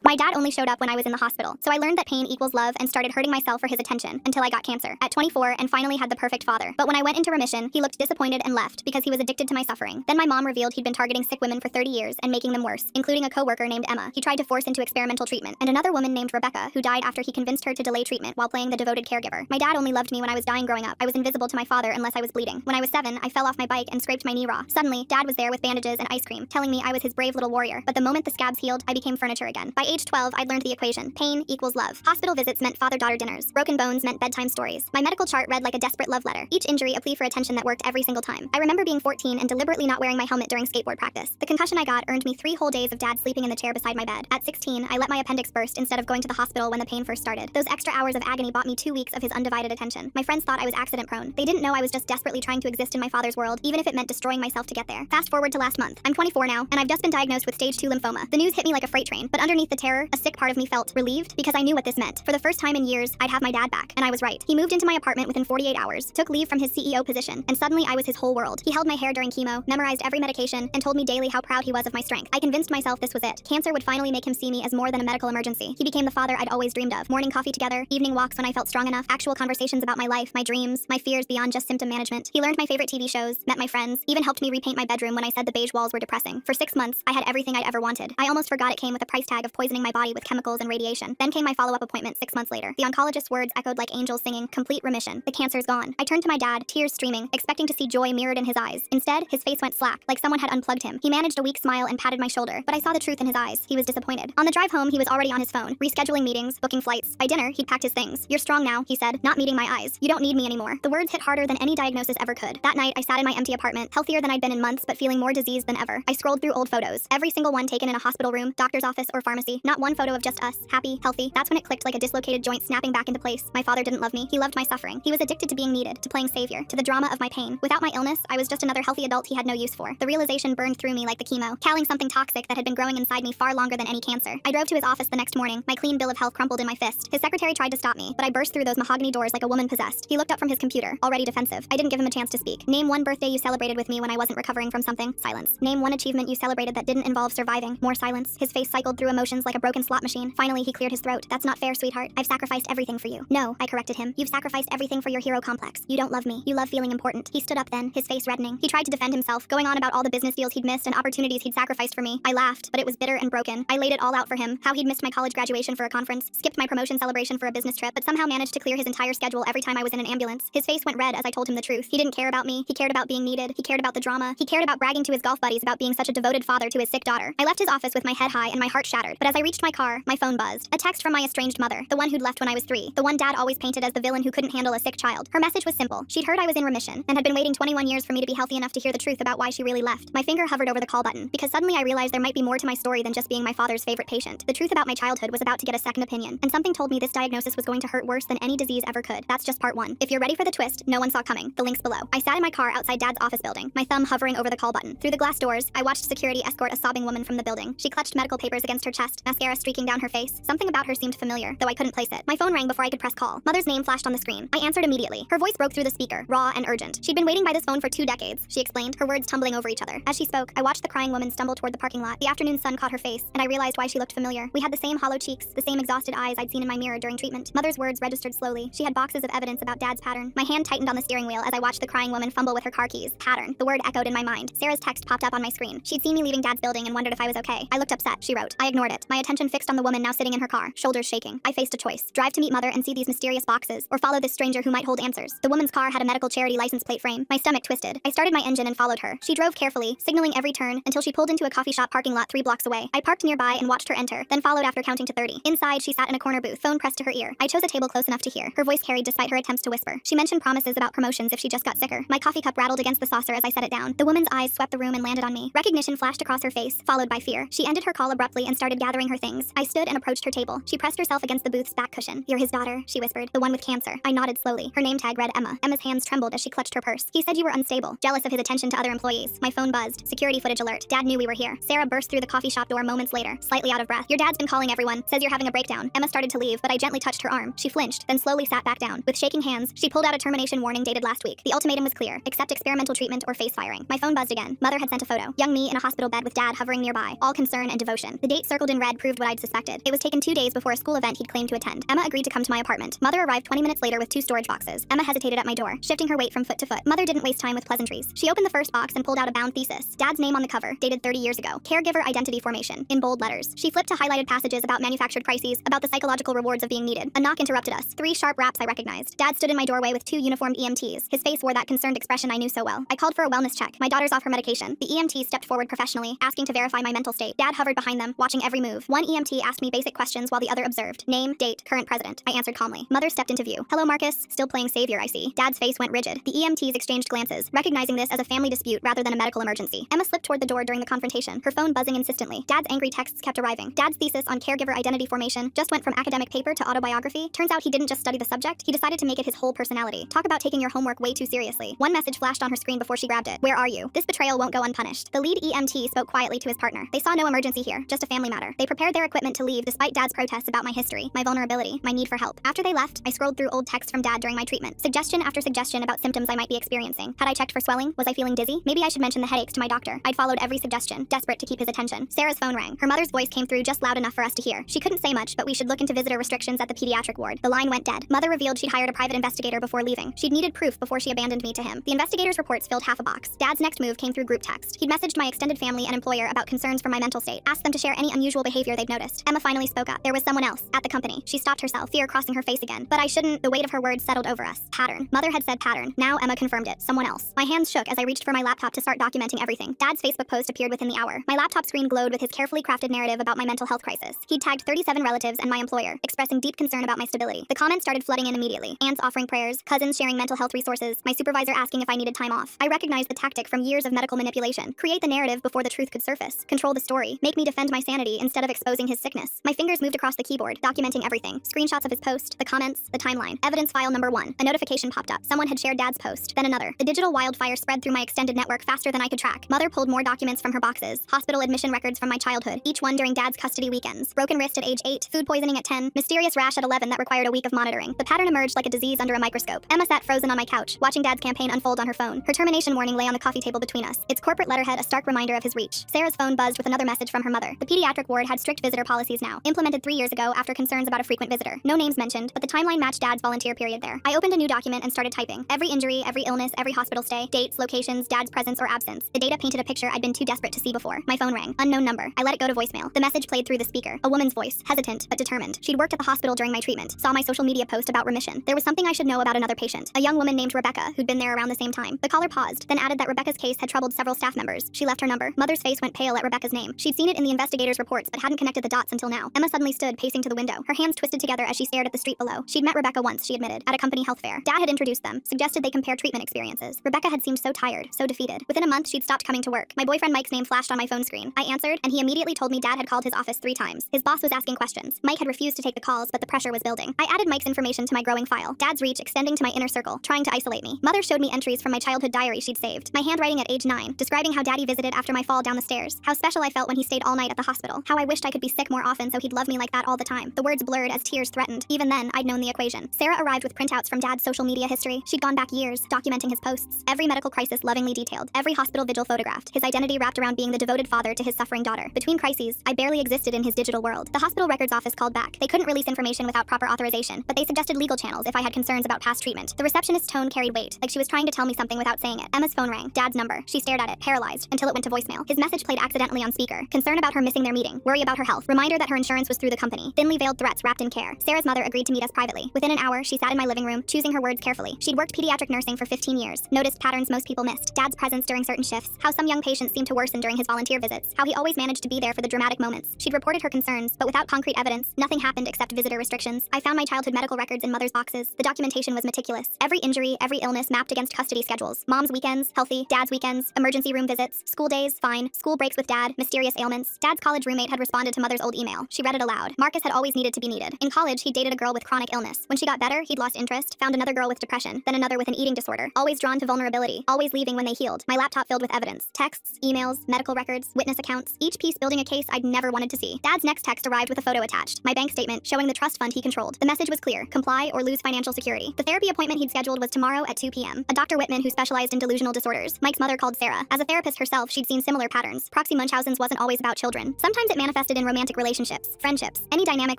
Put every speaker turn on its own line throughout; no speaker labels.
My dad only showed up when I was in the hospital, so I learned that pain equals love and started hurting myself for his attention until I got cancer at 24 and finally had the perfect father. But when I went into remission, he looked disappointed and left because he was addicted to my suffering. Then my mom revealed he'd been targeting sick women for 30 years and making them worse, including a coworker named Emma he tried to force into experimental treatment, and another woman named Rebecca who died after he convinced her to delay treatment while playing the devoted caregiver. My dad only loved me when I was dying growing up. I was invisible to my father unless I was bleeding. When I was 7, I fell off my bike and scraped my knee raw. Suddenly, dad was there with bandages and ice cream, telling me I was his brave little warrior. But the moment the scabs healed, I became furniture again. By age 12, I'd learned the equation. Pain equals love. Hospital visits meant father-daughter dinners. Broken bones meant bedtime stories. My medical chart read like a desperate love letter. Each injury a plea for attention that worked every single time. I remember being 14 and deliberately not wearing my helmet during skateboard practice. The concussion I got earned me 3 whole days of dad sleeping in the chair beside my bed. At 16, I let my appendix burst instead of going to the hospital when the pain first started. Those extra hours of agony bought me 2 weeks of his undivided attention. My friends thought I was accident prone. They didn't know I was just desperately trying to exist in my father's world, even if it meant destroying myself to get there. Fast forward to last month. I'm 24 now, and I've just been diagnosed with stage 2 lymphoma. The news hit me like a freight train, but underneath the terror, a sick part of me felt relieved because I knew what this meant. For the first time in years, I'd have my dad back, and I was right. He moved into my apartment within 48 hours, took leave from his CEO position, and suddenly I was his whole world. He held my hair during chemo, memorized every medication, and told me daily how proud he was of my strength. I convinced myself this was it. Cancer would finally make him see me as more than a medical emergency. He became the father I'd always dreamed of. Morning coffee together, evening walks when I felt strong enough, actual conversations about my life, my dreams, my fears beyond just symptom management. He learned my favorite TV shows, met my friends, even helped me repaint my bedroom when I said the beige walls were depressing. For 6 months, I had everything I'd ever wanted. I almost forgot it came with a price tag of poisoning my body with chemicals and radiation. Then came my follow-up appointment 6 months later. The oncologist's words echoed like angels singing, "Complete remission. The cancer's gone." I turned to my dad, tears streaming, expecting to see joy mirrored in his eyes. Instead, his face went slack, like someone had unplugged him. He managed a weak smile and patted my shoulder, but I saw the truth in his eyes. He was disappointed. On the drive home, he was already on his phone, rescheduling meetings, booking flights. By dinner, he'd packed his things. "You're strong now," he said, not meeting my eyes. "You don't need me anymore." The words hit harder than any diagnosis ever could. That night, I sat in my empty apartment, healthier than I'd been in months, but feeling more diseased than ever. I scrolled through old photos, every single one taken in a hospital room, doctor's office, or pharmacy. Not one photo of just us, happy, healthy. That's when it clicked like a dislocated joint snapping back into place. My father didn't love me. He loved my suffering. He was addicted to being needed, to playing savior, to the drama of my pain. Without my illness, I was just another healthy adult he had no use for. The realization burned through me like the chemo, calling something toxic that had been growing inside me far longer than any cancer. I drove to his office the next morning, my clean bill of health crumpled in my fist. His secretary tried to stop me, but I burst through those mahogany doors like a woman possessed. He looked up from his computer, already defensive. I didn't give him a chance to speak. "Name one birthday you celebrated with me when I wasn't recovering from something." Silence. "Name one achievement you celebrated that didn't involve surviving." More silence. His face cycled through emotions like a broken slot machine. Finally, he cleared his throat. "That's not fair, sweetheart. I've sacrificed everything for you." "No," I corrected him. "You've sacrificed everything for your hero complex. You don't love me. You love feeling important." He stood up then, his face reddening. He tried to defend himself, going on about all the business deals he'd missed and opportunities he'd sacrificed for me. I laughed, but it was bitter and broken. I laid it all out for him, how he'd missed my college graduation for a conference, skipped my promotion celebration for a business trip, but somehow managed to clear his entire schedule every time I was in an ambulance. His face went red as I told him the truth. He didn't care about me. He cared about being needed. He cared about the drama. He cared about bragging to his golf buddies about being such a devoted father to his sick daughter. I left his office with my head high and my heart shattered, but as I reached my car, my phone buzzed. A text from my estranged mother, the one who'd left when I was 3, the one dad always painted as the villain who couldn't handle a sick child. Her message was simple. She'd heard I was in remission and had been waiting 21 years for me to be healthy enough to hear the truth about why she really left. My finger hovered over the call button because suddenly I realized there might be more to my story than just being my father's favorite patient. The truth about my childhood was about to get a second opinion, and something told me this diagnosis was going to hurt worse than any disease ever could. That's just part 1. If you're ready for the twist no one saw coming, the link's below. I sat in my car outside Dad's office building, my thumb hovering over the call button. Through the glass doors, I watched security escort a sobbing woman from the building. She clutched medical papers against her chest, mascara streaking down her face. Something about her seemed familiar, though I couldn't place it. My phone rang before I could press call. Mother's name flashed on the screen. I answered immediately. Her voice broke through the speaker, raw and urgent. She'd been waiting by this phone for 2 decades, she explained, her words tumbling over each other. As she spoke, I watched the crying woman stumble toward the parking lot. The afternoon sun caught her face, and I realized why she looked familiar. We had the same hollow cheeks, the same exhausted eyes I'd seen in my mirror during treatment. Mother's words registered slowly. She had boxes of evidence about Dad's pattern. My hand tightened on the steering wheel as I watched the crying woman fumble with her car keys. Pattern. The word echoed in my mind. Sarah's text popped up on my screen. She'd seen me leaving Dad's building and wondered if I was okay. I looked upset, she wrote. I ignored it, my attention fixed on the woman now sitting in her car, shoulders shaking. I faced a choice. Drive to meet Mother and see these mysterious boxes, or follow this stranger who might hold answers. The woman's car had a medical charity license plate frame. My stomach twisted. I started my engine and followed her. She drove carefully, signaling every turn, until she pulled into a coffee shop parking lot 3 blocks away. I parked nearby and watched her enter, then followed after counting to 30. Inside, she sat in a corner booth, phone pressed to her ear. I chose a table close enough to hear. Her voice carried despite her attempts to whisper. She mentioned promises about promotions if she just got sicker. My coffee cup rattled against the saucer as I set it down. The woman's eyes swept the room and landed on me. Recognition flashed across her face, followed by fear. She ended her call abruptly and started gathering her things. I stood and approached her table. She pressed herself against the booth's back cushion. "You're his daughter," she whispered. "The one with cancer." I nodded slowly. Her name tag read Emma. Emma's hands trembled as she clutched her purse. "He said you were unstable, jealous of his attention to other employees." My phone buzzed. Security footage alert. Dad knew we were here. Sarah burst through the coffee shop door moments later, slightly out of breath. "Your dad's been calling everyone. Says you're having a breakdown." Emma started to leave, but I gently touched her arm. She flinched, then slowly sat back down. With shaking hands, she pulled out a termination warning dated last week. The ultimatum was clear. Accept experimental treatment or face firing. My phone buzzed again. Mother had sent a photo. Young me in a hospital bed with Dad hovering nearby. All concern and devotion. The date circled in red had proved what I'd suspected. It was taken 2 days before a school event he'd claimed to attend. Emma agreed to come to my apartment. Mother arrived 20 minutes later with 2 storage boxes. Emma hesitated at my door, shifting her weight from foot to foot. Mother didn't waste time with pleasantries. She opened the first box and pulled out a bound thesis. Dad's name on the cover, dated 30 years ago. Caregiver identity formation, in bold letters. She flipped to highlighted passages about manufactured crises, about the psychological rewards of being needed. A knock interrupted us. 3 sharp raps I recognized. Dad stood in my doorway with 2 uniformed EMTs. His face wore that concerned expression I knew so well. I called for a wellness check. My daughter's off her medication. The EMT stepped forward professionally, asking to verify my mental state. Dad hovered behind them, watching every move. One EMT asked me basic questions while the other observed. Name, date, current president. I answered calmly. Mother stepped into view. Hello, Marcus. Still playing savior, I see. Dad's face went rigid. The EMTs exchanged glances, recognizing this as a family dispute rather than a medical emergency. Emma slipped toward the door during the confrontation, her phone buzzing insistently. Dad's angry texts kept arriving. Dad's thesis on caregiver identity formation just went from academic paper to autobiography. Turns out he didn't just study the subject, he decided to make it his whole personality. Talk about taking your homework way too seriously. One message flashed on her screen before she grabbed it. Where are you? This betrayal won't go unpunished. The lead EMT spoke quietly to his partner. They saw no emergency here, just a family matter. They prepared their equipment to leave despite Dad's protests about my history, my vulnerability, my need for help. After they left, I scrolled through old texts from Dad during my treatment. Suggestion after suggestion about symptoms I might be experiencing. Had I checked for swelling? Was I feeling dizzy? Maybe I should mention the headaches to my doctor. I'd followed every suggestion, desperate to keep his attention. Sarah's phone rang. Her mother's voice came through just loud enough for us to hear. She couldn't say much, but we should look into visitor restrictions at the pediatric ward. The line went dead. Mother revealed she'd hired a private investigator before leaving. She'd needed proof before she abandoned me to him. The investigator's reports filled half a box. Dad's next move came through group text. He'd messaged my extended family and employer about concerns for my mental state, asked them to share any unusual behavior they'd noticed. Emma finally spoke up. There was someone else at the company. She stopped herself, fear crossing her face again. But I shouldn't. The weight of her words settled over us. Pattern. Mother had said pattern. Now Emma confirmed it. Someone else. My hands shook as I reached for my laptop to start documenting everything. Dad's Facebook post appeared within the hour. My laptop screen glowed with his carefully crafted narrative about my mental health crisis. He'd tagged 37 relatives and my employer, expressing deep concern about my stability. The comments started flooding in immediately. Aunts offering prayers, cousins sharing mental health resources, my supervisor asking if I needed time off. I recognized the tactic from years of medical manipulation. Create the narrative before the truth could surface. Control the story. Make me defend my sanity instead of exposing his sickness. My fingers moved across the keyboard, documenting everything. Screenshots of his post, the comments, the timeline. Evidence file number 1. A notification popped up. Someone had shared Dad's post, then another. The digital wildfire spread through my extended network faster than I could track. Mother pulled more documents from her boxes. Hospital admission records from my childhood, each one during Dad's custody weekends. Broken wrist at age 8, food poisoning at 10, mysterious rash at 11 that required a week of monitoring. The pattern emerged like a disease under a microscope. Emma sat frozen on my couch, watching Dad's campaign unfold on her phone. Her termination warning lay on the coffee table between us, its corporate letterhead a stark reminder of his reach. Sarah's phone buzzed with another message from her mother. The pediatric ward had strict visitor policies now, implemented 3 years ago after concerns about a frequent visitor. No names mentioned, but the timeline matched Dad's volunteer period there. I opened a new document and started typing. Every injury, every illness, every hospital stay, dates, locations, Dad's presence or absence. The data painted a picture I'd been too desperate to see before. My phone rang. Unknown number. I let it go to voicemail. The message played through the speaker. A woman's voice, hesitant but determined. She'd worked at the hospital during my treatment, saw my social media post about Remission. There was something I should know about another patient, a young woman named Rebecca, who'd been there around the same time. The caller paused, then added that Rebecca's case had troubled several staff members. She left her number. Mother's face went pale at Rebecca's name. She'd seen it in the investigator's reports, but hadn't connected the dots until now. Emma suddenly stood, pacing to the window, her hands twisted together as she stared at the street below. She'd met Rebecca once, she admitted, at a company health fair. Dad had introduced them, suggested they compare treatment experiences. Rebecca had seemed so tired, so defeated. Within a month, she'd stopped coming to work. My boyfriend Mike's name flashed on my phone screen. I answered, and he immediately told me Dad had called his office 3 times. His boss was asking questions. Mike had refused to take the calls, but the pressure was building. I added Mike's information to my growing file. Dad's reach extending to my inner circle, trying to isolate me. Mother showed me entries from my childhood diary she'd saved. My handwriting at age 9, describing how Daddy visited after my fall down the stairs. How special I felt when he stayed all night at the hospital. How I wished I could be sick more often so he'd love me like that all the time. The words blurred as tears threatened. Even then, I'd known the equation. Sarah arrived with printouts from Dad's social media history. She'd gone back years, documenting his posts. Every medical crisis lovingly detailed. Every hospital vigil photographed. His identity wrapped around being the devoted father to his suffering daughter. Between crises, I barely existed in his digital world. The hospital records office called back. They couldn't release information without proper authorization, but they suggested legal channels if I had concerns about past treatment. The receptionist's tone carried weight, like she was trying to tell me something without saying it. Emma's phone rang. Dad's number. She stared at it, paralyzed, until it went to voicemail. His message played accidentally on speaker. Concern about her missing their meeting. Worry about her health. Reminder that her insurance was through the company. Thinly veiled threats wrapped in care. Sarah's mother agreed to meet us privately. Within an hour, she sat in my living room, choosing her words carefully. She'd worked pediatric nursing for 15 years. Noticed patterns most people missed. Dad's presence during certain shifts. How some young patients seemed to worsen during his volunteer visits. How he always managed to be there for the dramatic moments. She'd reported her concerns, but without concrete evidence, nothing happened except visitor restrictions. I found my childhood medical records in Mother's boxes. The documentation was meticulous. Every injury, every illness mapped against custody schedules. Mom's weekends, healthy. Dad's weekends, emergency room visits. School days, fine. School breaks with Dad, mysterious ailments. Dad's college roommate had responded to Mother's old email. She read it aloud. Marcus had always needed to be needed. In college, he dated a girl with chronic illness. When she got better, he'd lost interest, found another girl with depression, then another with an eating disorder. Always drawn to vulnerability, always leaving when they healed. My laptop filled with evidence. Texts, emails, medical records, witness accounts, each piece building a case I'd never wanted to see. Dad's next text arrived with a photo attached. My bank statement showing the trust fund he controlled. The message was clear. Comply or lose financial security. The therapy appointment he'd scheduled was tomorrow at 2 p.m. A Dr. Whitman who specialized in delusional disorders. Mike's mother called Sarah. As a therapist herself, she'd seen similar patterns. Proxy Munchausen's wasn't always about children. Sometimes it manifests interested in romantic relationships, friendships, any dynamic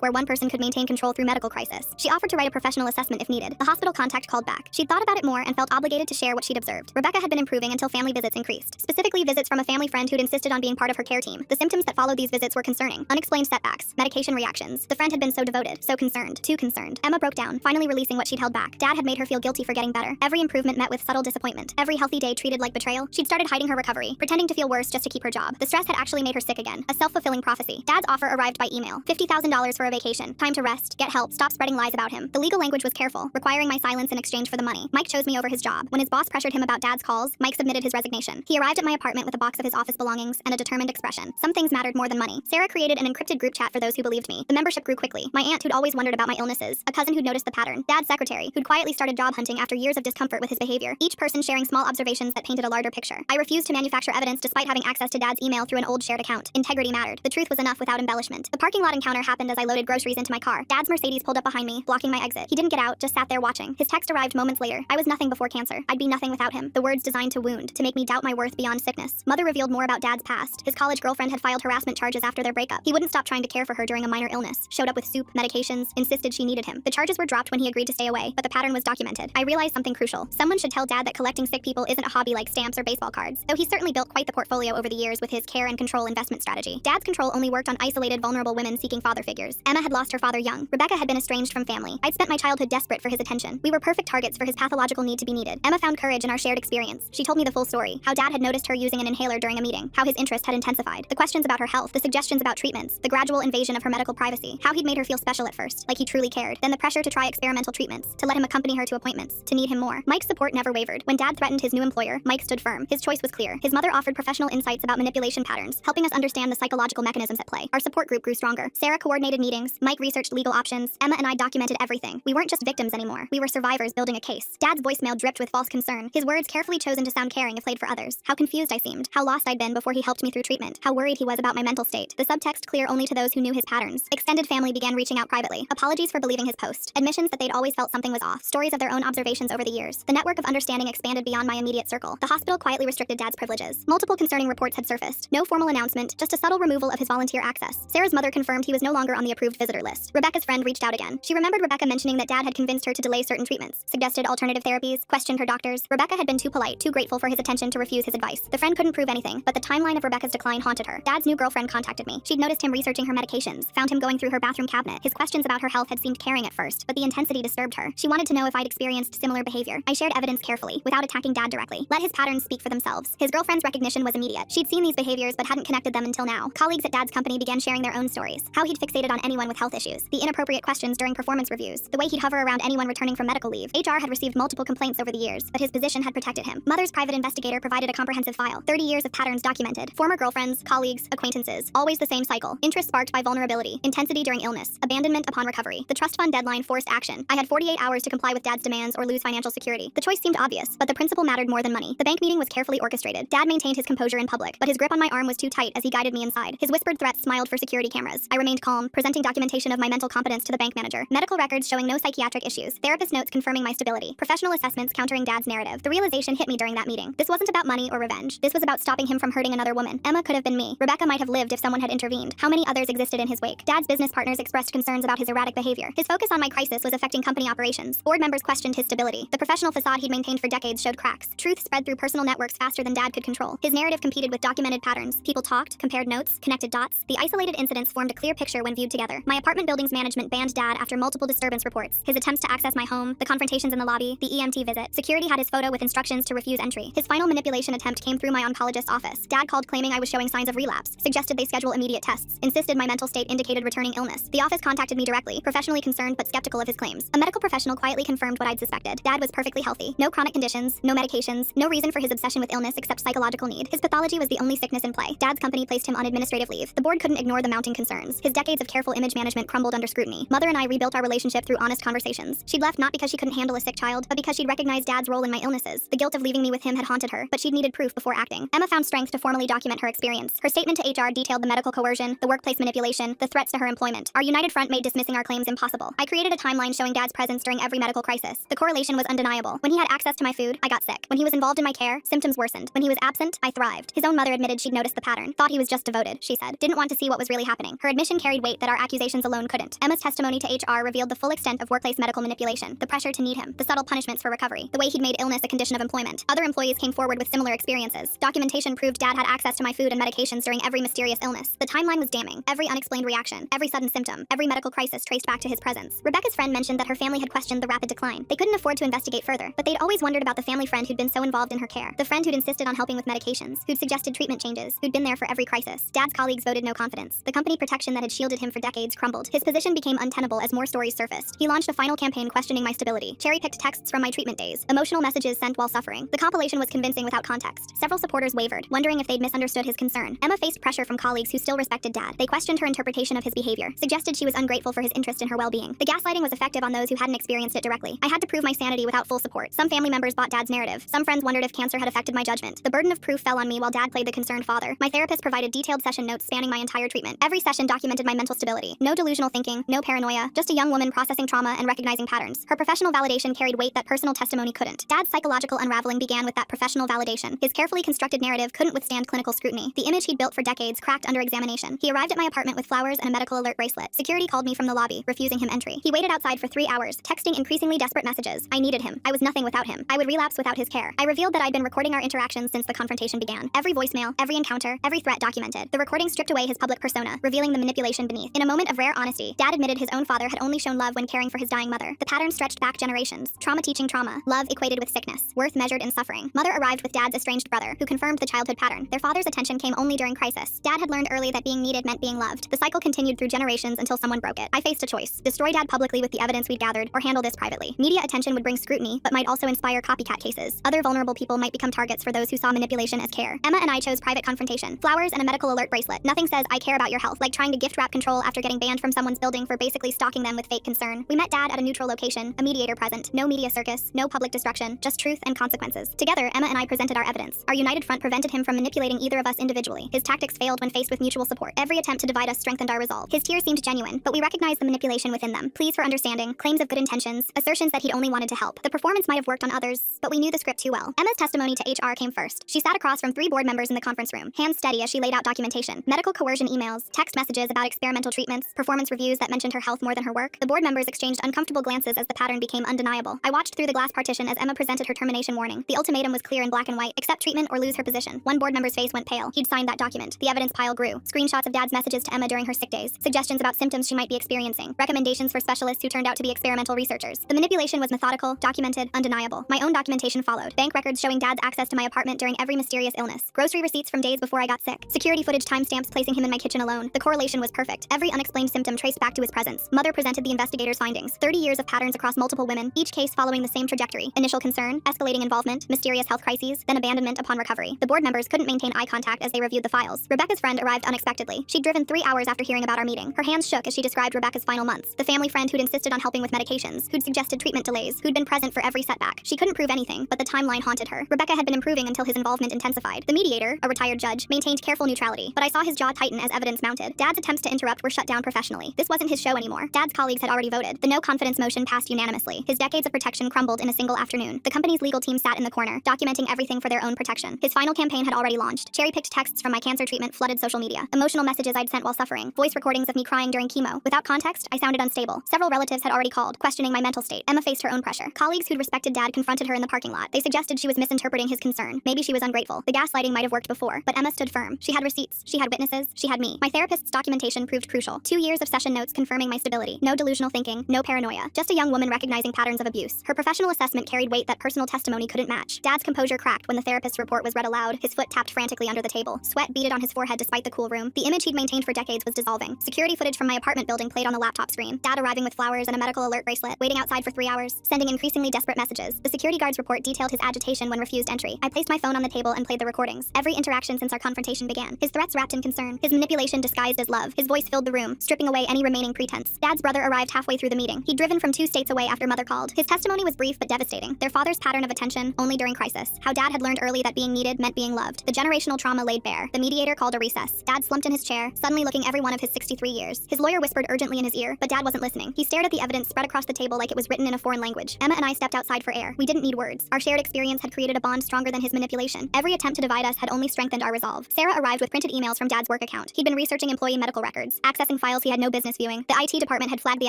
where one person could maintain control through medical crisis. She offered to write a professional assessment if needed. The hospital contact called back. She'd thought about it more and felt obligated to share what she'd observed. Rebecca had been improving until family visits increased, specifically visits from a family friend who'd insisted on being part of her care team. The symptoms that followed these visits were concerning. Unexplained setbacks, medication reactions. The friend had been so devoted, so concerned, too concerned. Emma broke down, finally releasing what she'd held back. Dad had made her feel guilty for getting better. Every improvement met with subtle disappointment. Every healthy day treated like betrayal. She'd started hiding her recovery, pretending to feel worse just to keep her job. The stress had actually made her sick again. A self-fulfilling prophecy. Dad's offer arrived by email. $50,000 for a vacation. Time to rest, get help, stop spreading lies about him. The legal language was careful, requiring my silence in exchange for the money. Mike chose me over his job. When his boss pressured him about Dad's calls, Mike submitted his resignation. He arrived at my apartment with a box of his office belongings and a determined expression. Some things mattered more than money. Sarah created an encrypted group chat for those who believed me. The membership grew quickly. My aunt who'd always wondered about my illnesses, a cousin who'd noticed the pattern, Dad's secretary who'd quietly started job hunting after years of discomfort with his behavior, each person sharing small observations that painted a larger picture. I refused to manufacture evidence despite having access to Dad's email through an old shared account. Integrity mattered. The truth was enough without embellishment. The parking lot encounter happened as I loaded groceries into my car. Dad's Mercedes pulled up behind me, blocking my exit. He didn't get out, just sat there watching. His text arrived moments later. I was nothing before cancer. I'd be nothing without him. The words designed to wound, to make me doubt my worth beyond sickness. Mother revealed more about Dad's past. His college girlfriend had filed harassment charges after their breakup. He wouldn't stop trying to care for her during a minor illness. Showed up with soup, medications, insisted she needed him. The charges were dropped when he agreed to stay away, but the pattern was documented. I realized something crucial. Someone should tell Dad that collecting sick people isn't a hobby like stamps or baseball cards, though he certainly built quite the portfolio over the years with his care and control investment strategy. Dad's control only worked on isolated, vulnerable women seeking father figures. Emma had lost her father young. Rebecca had been estranged from family. I'd spent my childhood desperate for his attention. We were perfect targets for his pathological need to be needed. Emma found courage in our shared experience. She told me the full story, how Dad had noticed her using an inhaler during a meeting, how his interest had intensified, the questions about her health, the suggestions about treatments, the gradual invasion of her medical privacy, how he'd made her feel special at first, like he truly cared, then the pressure to try experimental treatments, to let him accompany her to appointments, to need him more. Mike's support never wavered. When Dad threatened his new employer, Mike stood firm. His choice was clear. His mother offered professional insights about manipulation patterns, helping us understand the psychological mechanisms at play. Our support group grew stronger. Sarah coordinated meetings, Mike researched legal options, Emma and I documented everything. We weren't just victims anymore. We were survivors building a case. Dad's voicemail dripped with false concern, his words carefully chosen to sound caring if played for others. How confused I seemed, how lost I'd been before he helped me through treatment, how worried he was about my mental state. The subtext clear only to those who knew his patterns. Extended family began reaching out privately. Apologies for believing his post. Admissions that they'd always felt something was off. Stories of their own observations over the years. The network of understanding expanded beyond my immediate circle. The hospital quietly restricted Dad's privileges. Multiple concerning reports had surfaced. No formal announcement, just a subtle removal of his volunteer access. Sarah's mother confirmed he was no longer on the approved visitor list. Rebecca's friend reached out again. She remembered Rebecca mentioning that Dad had convinced her to delay certain treatments, suggested alternative therapies, questioned her doctors. Rebecca had been too polite, too grateful for his attention to refuse his advice. The friend couldn't prove anything, but the timeline of Rebecca's decline haunted her. Dad's new girlfriend contacted me. She'd noticed him researching her medications, found him going through her bathroom cabinet. His questions about her health had seemed caring at first, but the intensity disturbed her. She wanted to know if I'd experienced similar behavior. I shared evidence carefully, without attacking Dad directly. Let his patterns speak for themselves. His girlfriend's recognition was immediate. She'd seen these behaviors but hadn't connected them until now. Colleagues at Dad's company began sharing their own stories. How he'd fixated on anyone with health issues, the inappropriate questions during performance reviews, the way he'd hover around anyone returning from medical leave. HR had received multiple complaints over the years, but his position had protected him. Mother's private investigator provided a comprehensive file. 30 years of patterns documented. Former girlfriends, colleagues, acquaintances. Always the same cycle. Interest sparked by vulnerability. Intensity during illness. Abandonment upon recovery. The trust fund deadline forced action. I had 48 hours to comply with Dad's demands or lose financial security. The choice seemed obvious, but the principle mattered more than money. The bank meeting was carefully orchestrated. Dad maintained his composure in public, but his grip on my arm was too tight as he guided me inside. His whispered threats smiled for security cameras. I remained calm, presenting documentation of my mental competence to the bank manager. Medical records showing no psychiatric issues. Therapist notes confirming my stability. Professional assessments countering Dad's narrative. The realization hit me during that meeting. This wasn't about money or revenge. This was about stopping him from hurting another woman. Emma could have been me. Rebecca might have lived if someone had intervened. How many others existed in his wake? Dad's business partners expressed concerns about his erratic behavior. His focus on my crisis was affecting company operations. Board members questioned his stability. The professional facade he'd maintained for decades showed cracks. Truth spread through personal networks faster than Dad could control. His narrative competed with documented patterns. People talked, compared notes, connected dots. The isolated incidents formed a clear picture when viewed together. My apartment building's management banned Dad after multiple disturbance reports. His attempts to access my home, the confrontations in the lobby, the EMT visit. Security had his photo with instructions to refuse entry. His final manipulation attempt came through my oncologist's office. Dad called claiming I was showing signs of relapse, suggested they schedule immediate tests, insisted my mental state indicated returning illness. The office contacted me directly, professionally concerned but skeptical of his claims. A medical professional quietly confirmed what I'd suspected. Dad was perfectly healthy. No chronic conditions, no medications, no reason for his obsession with illness except psychological need. His pathology was the only sickness in play. Dad's company placed him on administrative leave. The board couldn't ignore the mounting concerns. His decades of careful image management crumbled under scrutiny. Mother and I rebuilt our relationship through honest conversations. She'd left not because she couldn't handle a sick child, but because she'd recognized Dad's role in my illnesses. The guilt of leaving me with him had haunted her, but she'd needed proof before acting. Emma found strength to formally document her experience. Her statement to HR detailed the medical coercion, the workplace manipulation, the threats to her employment. Our united front made dismissing our claims impossible. I created a timeline showing Dad's presence during every medical crisis. The correlation was undeniable. When he had access to my food, I got sick. When he was involved in my care, symptoms worsened. When he was absent, I thrived. His own mother admitted she'd noticed the pattern. Thought he was just devoted, she said. Didn't want want to see what was really happening. Her admission carried weight that our accusations alone couldn't. Emma's testimony to HR revealed the full extent of workplace medical manipulation, the pressure to need him, the subtle punishments for recovery, the way he'd made illness a condition of employment. Other employees came forward with similar experiences. Documentation proved Dad had access to my food and medications during every mysterious illness. The timeline was damning. Every unexplained reaction, every sudden symptom, every medical crisis traced back to his presence. Rebecca's friend mentioned that her family had questioned the rapid decline. They couldn't afford to investigate further, but they'd always wondered about the family friend who'd been so involved in her care. The friend who'd insisted on helping with medications, who'd suggested treatment changes, who'd been there for every crisis. Dad's colleagues voted no confidence. The company protection that had shielded him for decades crumbled. His position became untenable as more stories surfaced. He launched a final campaign questioning my stability, cherry-picked texts from my treatment days, emotional messages sent while suffering. The compilation was convincing without context. Several supporters wavered, wondering if they'd misunderstood his concern. Emma faced pressure from colleagues who still respected Dad. They questioned her interpretation of his behavior, suggested she was ungrateful for his interest in her well-being. The gaslighting was effective on those who hadn't experienced it directly. I had to prove my sanity without full support. Some family members bought Dad's narrative. Some friends wondered if cancer had affected my judgment. The burden of proof fell on me while Dad played the concerned father. My therapist provided detailed session notes spanning my entire treatment. Every session documented my mental stability. No delusional thinking, no paranoia, just a young woman processing trauma and recognizing patterns. Her professional validation carried weight that personal testimony couldn't. Dad's psychological unraveling began with that professional validation. His carefully constructed narrative couldn't withstand clinical scrutiny. The image he'd built for decades cracked under examination. He arrived at my apartment with flowers and a medical alert bracelet. Security called me from the lobby, refusing him entry. He waited outside for 3 hours, texting increasingly desperate messages. I needed him. I was nothing without him. I would relapse without his care. I revealed that I'd been recording our interactions since the confrontation began. Every voicemail, every encounter, every threat documented. The recording stripped away his public persona, revealing the manipulation beneath. In a moment of rare honesty, Dad admitted his own father had only shown love when caring for his dying mother. The pattern stretched back generations. Trauma teaching trauma. Love equated with sickness. Worth measured in suffering. Mother arrived with Dad's estranged brother, who confirmed the childhood pattern. Their father's attention came only during crisis. Dad had learned early that being needed meant being loved. The cycle continued through generations until someone broke it. I faced a choice. Destroy Dad publicly with the evidence we'd gathered, or handle this privately. Media attention would bring scrutiny, but might also inspire copycat cases. Other vulnerable people might become targets for those who saw manipulation as care. Emma and I chose private confrontation. Flowers and a medical alert bracelet. Nothing says I care about your health like trying to gift wrap control after getting banned from someone's building for basically stalking them with fake concern. We met Dad at a neutral location, a mediator present. No media circus, no public destruction, just truth and consequences. Together, Emma and I presented our evidence. Our united front prevented him from manipulating either of us individually. His tactics failed when faced with mutual support. Every attempt to divide us strengthened our resolve. His tears seemed genuine, but we recognized the manipulation within them. Pleas for understanding, claims of good intentions, assertions that he'd only wanted to help. The performance might have worked on others, but we knew the script too well. Emma's testimony to HR came first. She sat across from 3 board members in the conference room, hands steady as she laid out documentation, medical coercion emails, text messages about experimental treatments, performance reviews that mentioned her health more than her work. The board members exchanged uncomfortable glances as the pattern became undeniable. I watched through the glass partition as Emma presented her termination warning. The ultimatum was clear in black and white: accept treatment or lose her position. One board member's face went pale. He'd signed that document. The evidence pile grew. Screenshots of Dad's messages to Emma during her sick days, suggestions about symptoms she might be experiencing, recommendations for specialists who turned out to be experimental researchers. The manipulation was methodical, documented, undeniable. My own documentation followed. Bank records showing Dad's access to my apartment during every mysterious illness. Grocery receipts from days before I got sick. Security footage timestamps placing him in my kitchen alone. The correlation was perfect. Every unexplained symptom traced back to his presence. Mother presented the investigator's findings. 30 years of patterns across multiple women, each case following the same trajectory. Initial concern, escalating involvement, mysterious health crises, then abandonment upon recovery. The board members couldn't maintain eye contact as they reviewed the files. Rebecca's friend arrived unexpectedly. She'd driven 3 hours after hearing about our meeting. Her hands shook as she described Rebecca's final months. The family friend who'd insisted on helping with medications, who'd suggested treatment delays, who'd been present for every setback. She couldn't prove anything, but the timeline haunted her. Rebecca had been improving until his involvement intensified. The mediator, a retired judge, maintained careful neutrality, but I saw his jaw tighten as evidence mounted. Dad's attempts to interrupt were shut down professionally. This wasn't his show anymore. Dad's colleagues had already voted. The no confidence motion passed unanimously. His decades of protection crumbled in a single afternoon. The company's legal team sat in the corner, documenting everything for their own protection. His final campaign had already launched. Cherry-picked texts from my cancer treatment flooded social media. Emotional messages I'd sent while suffering. Voice recordings of me crying during chemo. Without context, I sounded unstable. Several relatives had already called, questioning my mental state. Emma faced her own pressure. Colleagues who'd respected Dad confronted her in the parking lot. They suggested she was misinterpreting his concern. Maybe she was ungrateful. The gaslighting might have worked before, but Emma stood firm. She had receipts. She had witnesses. She had me. My therapist's documentation proved crucial. 2 years of session notes confirming my stability. No delusional thinking. No paranoia. Just a young woman recognizing patterns of abuse. Her professional assessment carried weight that personal testimony couldn't match. Dad's composure cracked when the therapist's report was read aloud. His foot tapped frantically under the table. Sweat beaded on his forehead despite the cool room. The image he'd maintained for decades was dissolving. Security footage from my apartment building played on the laptop screen. Dad arriving with flowers and a medical alert bracelet, waiting outside for 3 hours, sending increasingly desperate messages. The security guard's report detailed his agitation when refused entry. I placed my phone on the table and played the recordings. Every interaction since our confrontation began. His threats wrapped in concern. His manipulation disguised as love. His voice filled the room, stripping away any remaining pretense. Dad's brother arrived halfway through the meeting. He'd driven from 2 states away after Mother called. His testimony was brief but devastating. Their father's pattern of attention only during crisis. How Dad had learned early that being needed meant being loved. The generational trauma laid bare. The mediator called a recess. Dad slumped in his chair, suddenly looking every one of his 63 years. His lawyer whispered urgently in his ear, but Dad wasn't listening. He stared at the evidence spread across the table like it was written in a foreign language. Emma and I stepped outside for air. We didn't need words. Our shared experience had created a bond stronger than his manipulation. Every attempt to divide us had only strengthened our resolve. Sarah arrived with printed emails from Dad's work account. account. He'd been researching employee medical records, accessing files he had no business viewing. The IT department had flagged the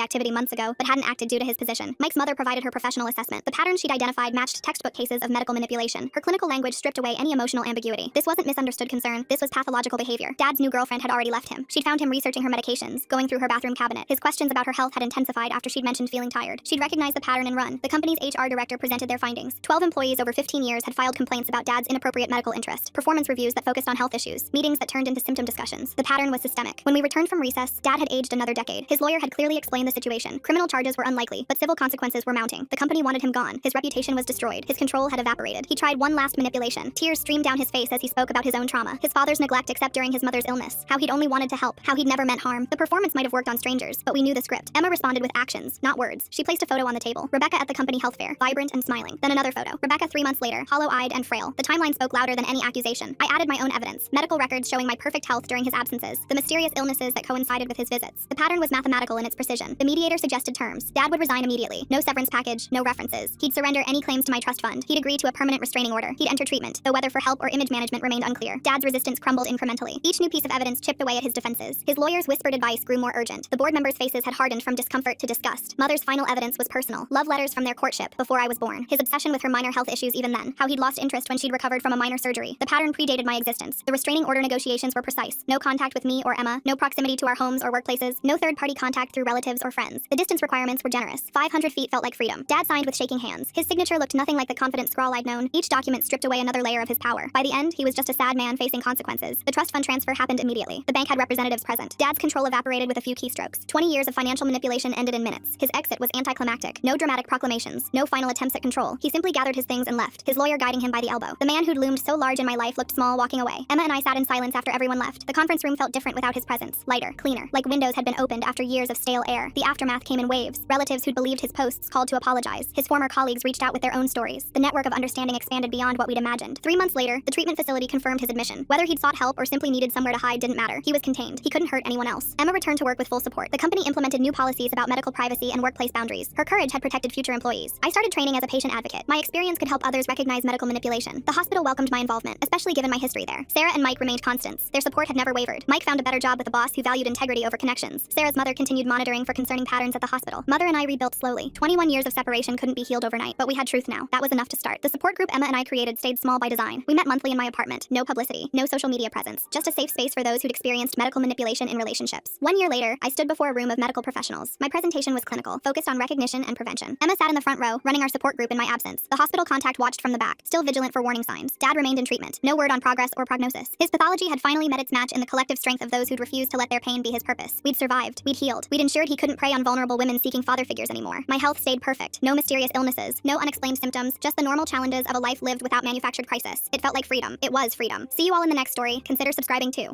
activity months ago, but hadn't acted due to his position. Mike's mother provided her professional assessment. The patterns she'd identified matched textbook cases of medical manipulation. Her clinical language stripped away any emotional ambiguity. This wasn't misunderstood concern, this was pathological behavior. Dad's new girlfriend had already left him. She'd found him researching her medications, going through her bathroom cabinet. His questions about her health had intensified after she'd mentioned feeling tired. She'd recognized the pattern and run. The company's HR director presented their findings. 12 employees over 15 years had filed complaints about Dad's inappropriate medical interest, performance reviews that focused on health issues, meetings that turned into symptom discussions. The pattern was systemic. When we returned from recess, Dad had aged another decade. His lawyer had clearly explained the situation. Criminal charges were unlikely, but civil consequences were mounting. The company wanted him gone. His reputation was destroyed. His control had evaporated. He tried one last manipulation. Tears streamed down his face as he spoke about his own trauma, his father's neglect except during his mother's illness, how he'd only wanted to help, how he'd never meant harm. The performance might have worked on strangers, but we knew the script. Emma responded with actions, not words. She placed a photo on the table. Rebecca at the company health fair, vibrant and smiling. Then another photo. Rebecca 3 months later, hollow-eyed and frail. The timeline spoke louder than any accusation. I added my own evidence. Medical records showing my perfect health during his absences. The mysterious illnesses that coincided with his visits. The pattern was mathematical in its precision. The mediator suggested terms. Dad would resign immediately. No severance package, no references. He'd surrender any claims to my trust fund. He'd agree to a permanent restraining order. He'd enter treatment, though whether for help or image management remained unclear. Dad's resistance crumbled incrementally. Each new piece of evidence chipped away at his defenses. His lawyer's whispered advice grew more urgent. The board members' faces had hardened from discomfort to disgust. Mother's final evidence was personal. Love letters from their courtship before I was born. His obsession with her minor health issues even then. How he'd lost interest when she'd recovered from a minor surgery. The pattern predated my existence. The restraining order negotiations were precise. No contact with me or Emma. No proximity to our homes or workplaces. No third-party contact through relatives or friends. The distance requirements were generous. 500 feet felt like freedom. Dad signed with shaking hands. His signature looked nothing like the confident scrawl I'd known. Each document stripped away another layer of his power. By the end, he was just a sad man facing consequences. The trust fund transfer happened immediately. The bank had representatives present. Dad's control evaporated with a few keystrokes. 20 years of financial manipulation ended in minutes. His exit was anticlimactic. No dramatic proclamations. No final attempts at control. He simply gathered his things and left, his lawyer guiding him by the elbow. The man who'd loomed so large in my life looked small walking away. Emma and I sat in silence after everyone left. The conference room felt different without his presence. Lighter, cleaner, like windows had been opened after years of stale air. The aftermath came in waves. Relatives who'd believed his posts called to apologize. His former colleagues reached out with their own stories. The network of understanding expanded beyond what we'd imagined. 3 months later, the treatment facility confirmed his admission. Whether he'd sought help or simply needed somewhere to hide didn't matter. He was contained. He couldn't hurt anyone else. Emma returned to work with full support. The company implemented new policies about medical privacy and workplace boundaries. Her courage had protected future employees. I started training as a patient advocate. My experience could help others recognize medical manipulation. The hospital welcomed my involvement, especially given my history there. Sarah and Mike remained constants. Their support had never wavered. Mike found a better job with a boss who valued integrity over connections. Sarah's mother continued monitoring for concerning patterns at the hospital. Mother and I rebuilt slowly. 21 years of separation couldn't be healed overnight, but we had truth now. That was enough to start. The support group Emma and I created stayed small by design. We met monthly in my apartment. No publicity, no social media presence, just a safe space for those who'd experienced medical manipulation in relationships. 1 year later, I stood before a room of medical professionals. My presentation was clinical, focused on recognition and prevention. Emma sat in the front row, running our support group in my absence. The hospital contact watched from the back, still vigilant for warning signs. Dad remained in treatment. No word on progress or prognosis. His pathology had finally met its match in the collective strength of those who'd refused to let their pain be his purpose. We'd survived. We'd healed. We'd ensured he couldn't prey on vulnerable women seeking father figures anymore. My health stayed perfect. No mysterious illnesses. No unexplained symptoms. Just the normal challenges of a life lived without manufactured crisis. It felt like freedom. It was freedom. See you all in the next story. Consider subscribing too.